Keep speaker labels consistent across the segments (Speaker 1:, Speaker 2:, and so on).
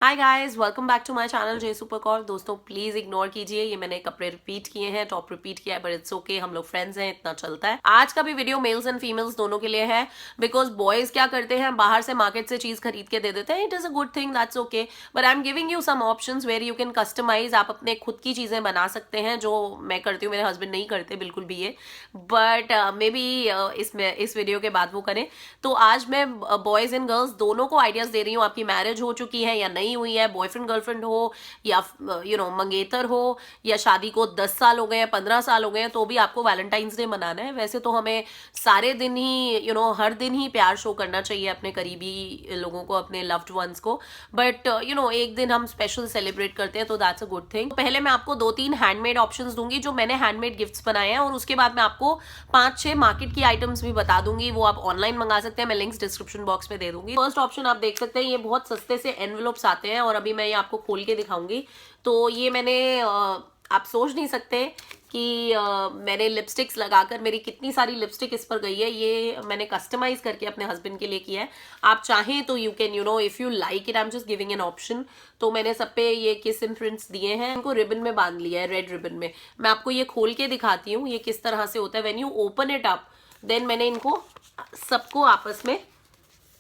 Speaker 1: Hi guys, welcome back to my channel J super call. दोस्तों please ignore कीजिए, ये मैंने कपड़े रिपीट किए हैं, टॉप रिपीट किया है, बट इट्स ओके, हम लोग फ्रेंड्स हैं, इतना चलता है। आज का भी वीडियो मेल्स एंड फीमेल्स दोनों के लिए है, बिकॉज बॉयज क्या करते हैं, बाहर से मार्केट से चीज खरीद के दे देते हैं। It is a good thing, that's okay, but I am giving you some options where you can customise. आप अपने खुद की चीजें बना सकते हैं, जो मैं करती हूँ, मेरे हस्बैंड नहीं करते बिल्कुल भी ये, बट मे बी इसमें इस वीडियो के बाद वो करें। तो आज मैं बॉयज एंड गर्ल्स दोनों को आइडियाज दे रही हूँ। आपकी मैरिज हो चुकी है या नहीं हुई है, बॉयफ्रेंड गर्लफ्रेंड हो या मंगेतर हो, या शादी को 10 साल हो गए हैं, 15 साल हो गए हैं, तो भी आपको वैलेंटाइंस डे मनाना है। वैसे तो हमें सारे दिन ही हर दिन ही प्यार शो करना चाहिए अपने करीबी लोगों को, अपने लव्ड वंस को, बट एक दिन हम स्पेशल सेलिब्रेट करते हैं, तो दैट्स अ गुड थिंग। पहले मैं आपको 2-3 हैंडमेड ऑप्शंस दूंगी, जो मैंने हैंडमेड गिफ्ट्स बनाए हैं, और उसके बाद मैं आपको 5-6 मार्केट की आइटम्स भी बता दूंगी। वो आप ऑनलाइन मंगा सकते हैं, मैं लिंक्स डिस्क्रिप्शन बॉक्स में दे दूंगी। फर्स्ट ऑप्शन आप देख सकते हैं, ये बहुत सस्ते से एनवेलप्स आते हैं, और अभी मैं ये आपको खोल के दिखाऊंगी। तो ये मैंने आप सोच नहीं सकते कि मैंने लिपस्टिक्स लगाकर, मेरी कितनी सारी लिपस्टिक इस पर गई है। ये मैंने कस्टमाइज करके अपने हस्बैंड के लिए किया है। आप चाहें तो you can if you like it, I am just giving an option. तो मैंने सब पे ये किस इम्प्रिंट्स दिए हैं, इनको रिबन में बांध लिया है, रेड रिबन में। मैं आपको ये खोल के दिखाती हूँ ये किस तरह से होता है। When you open it up, then मैंने इनको सबको आपस में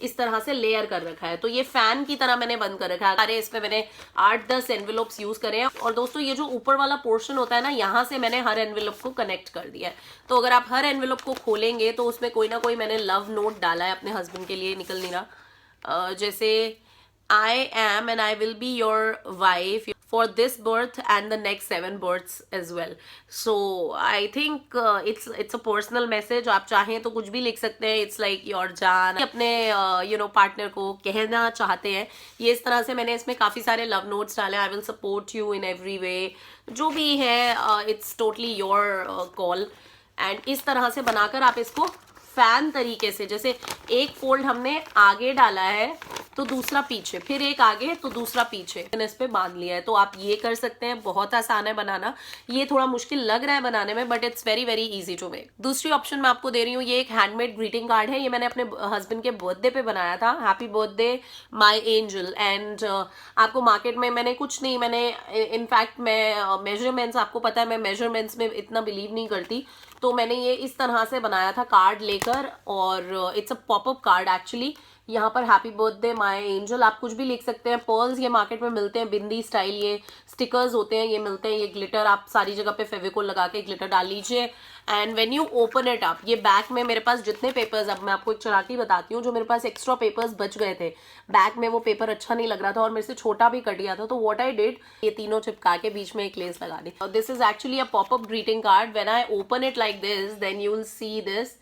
Speaker 1: इस तरह से लेयर कर रखा है। तो ये फैन की तरह मैंने बंद कर रखा है। अरे इसमें मैंने 8-10 एनवेलप्स यूज करे हैं, और दोस्तों ये जो ऊपर वाला पोर्शन होता है ना, यहाँ से मैंने हर एनवेलप को कनेक्ट कर दिया है। तो अगर आप हर एनवेलप को खोलेंगे तो उसमें कोई ना कोई मैंने लव नोट डाला है अपने हस्बैंड के लिए। निकल नहीं रहा, जैसे I am and I will be your wife for this birth and the next 7 births as well. So I think it's a personal message. आप चाहें तो कुछ भी लिख सकते हैं। It's like your जान अपने पार्टनर को कहना चाहते हैं। ये इस तरह से मैंने इसमें काफ़ी सारे लव नोट्स डाले। I will support you in every way, जो भी है it's totally your call. And इस तरह से बनाकर आप इसको फैन तरीके से, जैसे एक फोल्ड हमने आगे डाला है तो दूसरा पीछे, फिर एक आगे तो दूसरा पीछे, इस पे बांध लिया है। तो आप ये कर सकते हैं, बहुत आसान है बनाना। ये थोड़ा मुश्किल लग रहा है बनाने में, but it's very very easy to make. दूसरी ऑप्शन मैं आपको दे रही हूँ, ये एक हैंडमेड ग्रीटिंग कार्ड है। ये मैंने अपने हस्बैंड के बर्थडे पे बनाया था, happy birthday my angel. And आपको मार्केट में मैंने कुछ नहीं, मैंने इनफैक्ट मैं मेजरमेंट्स, आपको पता है मैं मेजरमेंट्स में इतना बिलीव नहीं करती, तो मैंने ये इस तरह से बनाया था कार्ड लेकर। और it's a popup card actually. यहाँ पर हैप्पी बर्थडे माय एंजल आप कुछ भी लिख सकते हैं। पर्ल्स ये मार्केट में मिलते हैं, बिंदी स्टाइल ये स्टिकर्स होते हैं, ये मिलते हैं। ये ग्लिटर आप सारी जगह पे फेविकोल लगा के ग्लिटर डाल लीजिए। And when you open it up, ये बैक में मेरे पास जितने पेपर्स, अब मैं आपको एक चला के बताती हूँ, जो मेरे पास एक्स्ट्रा पेपर्स बच गए थे बैक में, वो पेपर अच्छा नहीं लग रहा था और मेरे से छोटा भी कट गया था। तो व्हाट आई डिड, ये तीनों चिपका के बीच में एक लेस लगा दी। This is actually a popup greeting card. When I open it like this, then you will see this,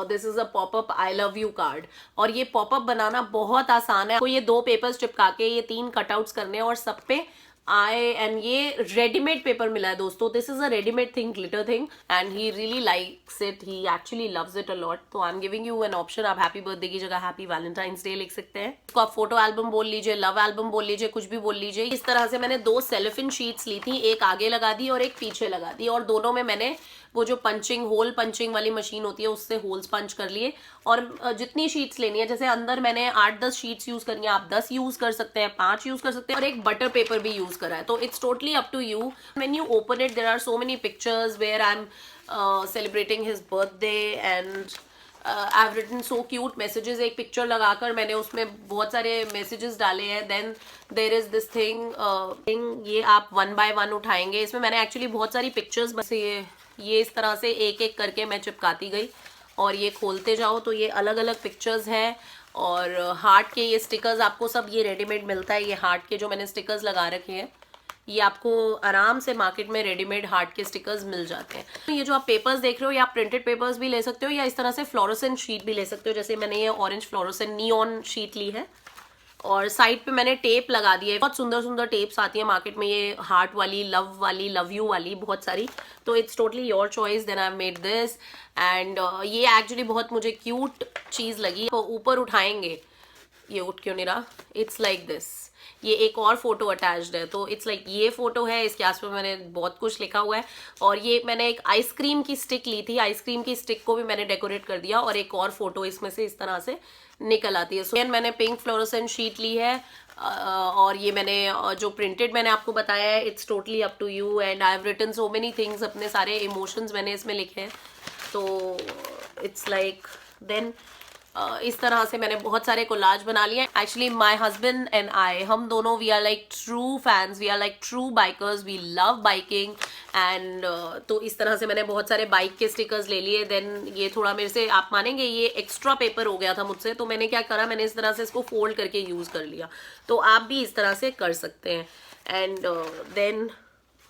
Speaker 1: this is a popup I love you card. और ये पॉपअप बनाना बहुत आसान है। आपको ये 2 पेपर्स चिपका के ये 3 कटआउट्स करने हैं, और सब पे ये रेडीमेड पेपर मिला है दोस्तों। This is a readymade thing, glitter thing, and he really likes it, he actually loves it a lot. तो I am giving you an option. आप हैप्पी बर्थडे की जगह हैप्पी वैलेंटाइंस डे लिख सकते हैं। इसको आप फोटो एल्बम बोल लीजिए, लव एल्बम बोल लीजिए, कुछ भी बोल लीजिए। इस तरह से मैंने 2 सेलोफिन शीट्स ली थी, एक आगे लगा दी और एक पीछे लगा दी, और दोनों में मैंने वो जो होल पंचिंग वाली मशीन होती है उससे होल्स पंच कर लिए। और जितनी शीट्स लेनी है, जैसे अंदर मैंने 8-10 शीट्स यूज करनी है, आप 10 यूज कर सकते हैं, 5 यूज कर सकते हैं, और एक बटर पेपर भी यूज करा है। तो it's totally up to you. When you open it, there are so many pictures where I am celebrating his birthday, and I have written so cute messages. एक पिक्चर लगाकर मैंने उसमें बहुत सारे मैसेजेस डाले हैं। Then there is this thing, ये आप 1 by 1 उठाएंगे। इसमें मैंने एक्चुअली बहुत सारी पिक्चर्स, बस ये इस तरह से एक एक करके मैं चिपकाती गई, और ये खोलते जाओ तो ये अलग अलग पिक्चर्स हैं। और हार्ट के ये स्टिकर्स आपको सब ये रेडीमेड मिलता है। ये हार्ट के जो मैंने स्टिकर्स लगा रखे हैं, ये आपको आराम से मार्केट में रेडीमेड हार्ट के स्टिकर्स मिल जाते हैं। तो ये जो आप पेपर्स देख रहे हो, या आप प्रिंटेड पेपर्स भी ले सकते हो, या इस तरह से फ्लोरोसेंट शीट भी ले सकते हो। जैसे मैंने ये ऑरेंज फ्लोरोसेंट नियॉन शीट ली है, और साइड पे मैंने टेप लगा दी है। बहुत सुंदर सुंदर टेप्स आती है मार्केट में, ये हार्ट वाली, लव यू वाली, बहुत सारी। तो it's totally your choice. Then I made this, and ये एक्चुअली बहुत मुझे क्यूट चीज़ लगी। तो ऊपर उठाएंगे, ये उठ क्यों नहीं रहा, इट्स लाइक दिस। ये एक और फोटो अटैच्ड है, तो इट्स लाइक ये फोटो है, इसके आसपास मैंने बहुत कुछ लिखा हुआ है। और ये मैंने एक आइसक्रीम की स्टिक ली थी, आइसक्रीम की स्टिक को भी मैंने डेकोरेट कर दिया, और एक और फोटो इसमें से इस तरह से निकल आती है। सो मैंने पिंक फ्लोरोसेंट शीट ली है, और ये मैंने जो प्रिंटेड मैंने आपको बताया है, it's totally up to you and I have written so many things, अपने सारे इमोशंस मैंने इसमें लिखे हैं। तो इट्स लाइक देन इस तरह से मैंने बहुत सारे कोलाज बना लिए। Actually my husband and I, हम दोनों we are like true fans, we are like true bikers, we love biking and तो इस तरह से मैंने बहुत सारे बाइक के स्टिकर्स ले लिए। देन ये थोड़ा मेरे से, आप मानेंगे, ये एक्स्ट्रा पेपर हो गया था मुझसे, तो मैंने क्या करा, मैंने इस तरह से इसको फोल्ड करके यूज कर लिया। तो आप भी इस तरह से कर सकते हैं। And then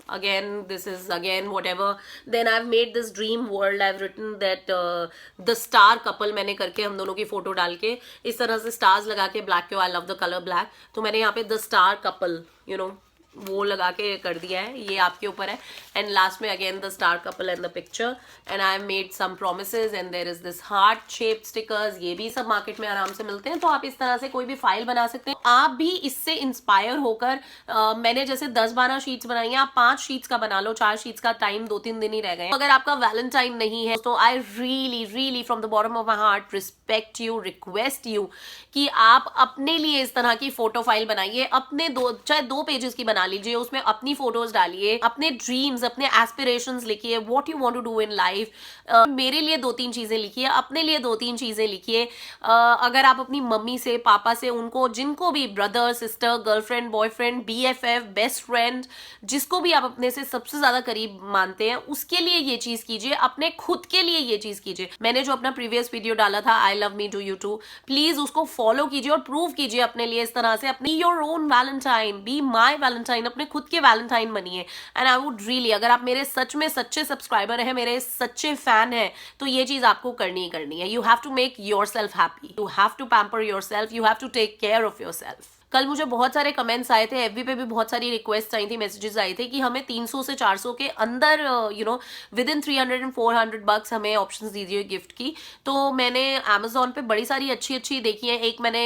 Speaker 1: again this is again whatever, then I've made this dream world, I've written that the star couple मैंने करके हम दोनों की फोटो डाल के इस तरह से स्टार्स लगा के, ब्लैक के, I love the colour black, तो मैंने यहाँ पे द स्टार कपल वो लगा के कर दिया है, ये आपके ऊपर है। एंड लास्ट में again the star couple and the picture and I have made some promises and there is this heart shape stickers, ये भी सब मार्केट में आराम से मिलते हैं। तो आप इस तरह से कोई भी फाइल बना सकते हैं। आप भी इससे इंस्पायर होकर मैंने जैसे 10-12 शीट्स बनाई हैं, आप 5 शीट्स का बना लो, 4 शीट्स का, टाइम 2-3 दिन ही रह गए। अगर आपका वैलेंटाइन नहीं है तो I really really from the bottom of my heart respect you, request you कि आप अपने लिए इस तरह की फोटो फाइल बनाइए, अपने चाहे 2 पेजेस की बना लीजिए, उसमें अपनी फोटोज डालिए, अपने ड्रीम्स, अपने एस्पिरेशंस लिखिए, what you want to do in life. मेरे लिए 2-3 चीजें लिखिए, अपने लिए 2-3 चीजें लिखिए। अगर आप अपनी मम्मी से, पापा से, उनको जिनको भी, brother, sister, girlfriend, boyfriend, BFF, best friend, जिसको भी आप अपने से सबसे ज्यादा करीब मानते हैं, उसके लिए ये चीज कीजिए, अपने खुद के लिए ये चीज कीजिए। मैंने जो अपना प्रीवियस वीडियो डाला था, I love me too you too, please उसको फॉलो कीजिए और प्रूव कीजिए अपने लिए इस तरह से। अपनी your own Valentine, be my Valentine, अपने खुद के वैलेंटाइन बनिए। एंड आई वुड रियली, अगर आप मेरे सच में सच्चे सब्सक्राइबर हैं, मेरे सच्चे फैन हैं, तो ये चीज आपको करनी ही करनी है। You have to make yourself happy, you have to pamper yourself, you have to take care of yourself. कल मुझे बहुत सारे कमेंट्स आए थे, एफबी पे भी बहुत सारी रिक्वेस्ट आई थी, मैसेजेस आए थे कि हमें 300 से 400 के अंदर विद इन 300 and 400 bucks हमें ऑप्शंस दीजिए गिफ्ट की। तो मैंने अमेजोन पे बड़ी सारी अच्छी अच्छी देखी है। एक मैंने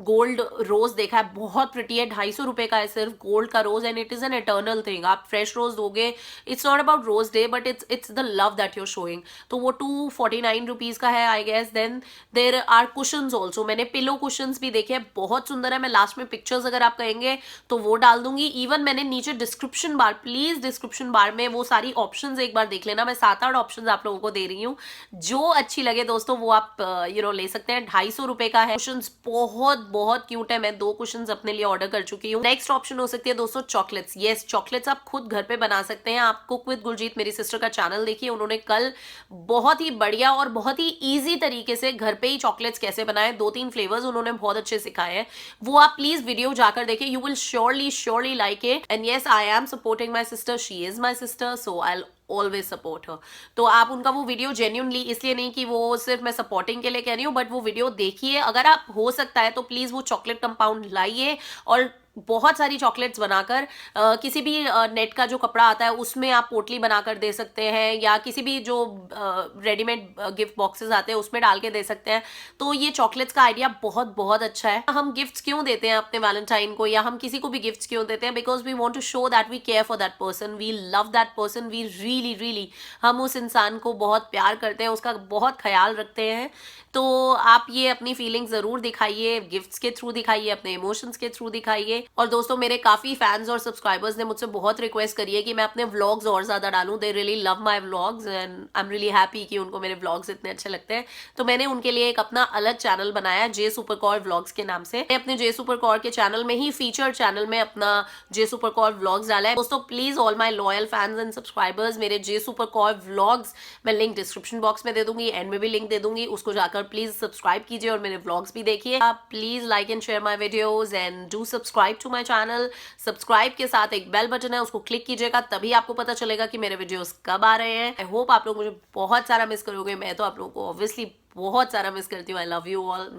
Speaker 1: गोल्ड रोज देखा है, बहुत प्रिटी है, 250 रुपए का है सिर्फ, गोल्ड का rose, and it is an eternal thing. आप फ्रेश रोज दोगे, it's not about rose day but it's the love that your showing. तो वो 249 रुपीज का है I guess. Then there are cushions also, मैंने पिलो कुशंस भी देखे, बहुत सुंदर है। मैं लास्ट में पिक्चर्स अगर आप कहेंगे तो वो डाल दूंगी। इवन मैंने नीचे डिस्क्रिप्शन बार, प्लीज डिस्क्रिप्शन बार में वो सारी ऑप्शंस एक बार देख लेना, मैं 7-8 ऑप्शंस आप लोगों को दे रही हूँ, जो अच्छी लगे दोस्तों वो आप ले सकते हैं। 250 रुपए का है। कुशंस बहुत बहुत क्यूट है, मैं 2 कुशंस अपने लिए ऑर्डर कर चुकी हूँ। नेक्स्ट ऑप्शन हो सकती है दोस्तों चॉकलेट्स। यस, चॉकलेट्स आप खुद घर पे बना सकते हैं। आप कुक विद गुलजीत, मेरी सिस्टर का चैनल देखिए, उन्होंने कल बहुत ही बढ़िया और बहुत ही ईजी तरीके से घर पे ही चॉकलेट्स कैसे बनाए, 2-3 फ्लेवर्स उन्होंने बहुत अच्छे सिखाए हैं, वो आप प्लीज वीडियो जाकर देखिए। You will surely like it. And yes, I am supporting my sister, she is my sister, so I always support her. तो आप उनका वो वीडियो जेन्युइनली, इसलिए नहीं कि वो सिर्फ मैं सपोर्टिंग के लिए कह रही हूँ, बट वो वीडियो देखिए। अगर आप हो सकता है तो प्लीज वो चॉकलेट कंपाउंड लाइए और बहुत सारी चॉकलेट्स बनाकर किसी भी नेट का जो कपड़ा आता है उसमें आप पोटली बनाकर दे सकते हैं, या किसी भी जो रेडीमेड गिफ्ट बॉक्सेस आते हैं उसमें डाल के दे सकते हैं। तो ये चॉकलेट्स का आइडिया बहुत बहुत अच्छा है। हम गिफ्ट्स क्यों देते हैं अपने वैलेंटाइन को, या हम किसी को भी गिफ्ट्स क्यों देते हैं? Because we want to show that we care for that person, we love that person, we really हम उस इंसान को बहुत प्यार करते हैं, उसका बहुत ख्याल रखते हैं। तो आप ये अपनी फीलिंग्स जरूर दिखाइए, गिफ्ट्स के थ्रू दिखाइए, अपने इमोशंस के थ्रू दिखाइए। और दोस्तों, मेरे काफी फैंस और सब्सक्राइबर्स ने मुझसे बहुत रिक्वेस्ट करी है कि मैं अपने व्लॉग्स और ज्यादा डालूं। They really love my vlogs and I am really happy कि उनको मेरे व्लॉग्स इतने अच्छे लगते हैं। तो मैंने उनके लिए एक अपना अलग चैनल बनाया, जे सुपरकौर व्लॉग्स के नाम से। मैं अपने जे सुपरकौर के चैनल में ही, फीचर चैनल में, अपना जे सुपरकौर व्लॉग्स डाला है। दोस्तों please, all my loyal fans and subscribers, मेरे जे सुपरकौर व्लॉग्स मैं लिंक डिस्क्रिप्शन बॉक्स में दे दूंगी, एंड में भी लिंक दे दूंगी, उसको जाकर प्लीज सब्सक्राइब कीजिए और मेरे व्लॉग्स भी देखिए। आप please like and share my videos and do subscribe to my channel. Subscribe के साथ एक बेल बटन है, उसको क्लिक कीजिएगा, तभी आपको पता चलेगा कि मेरे वीडियोस कब आ रहे हैं। आई होप आप लोग मुझे बहुत सारा मिस करोगे, मैं तो आप लोगों को ऑब्वियसली बहुत सारा मिस करती हूँ। आई लव यू ऑल।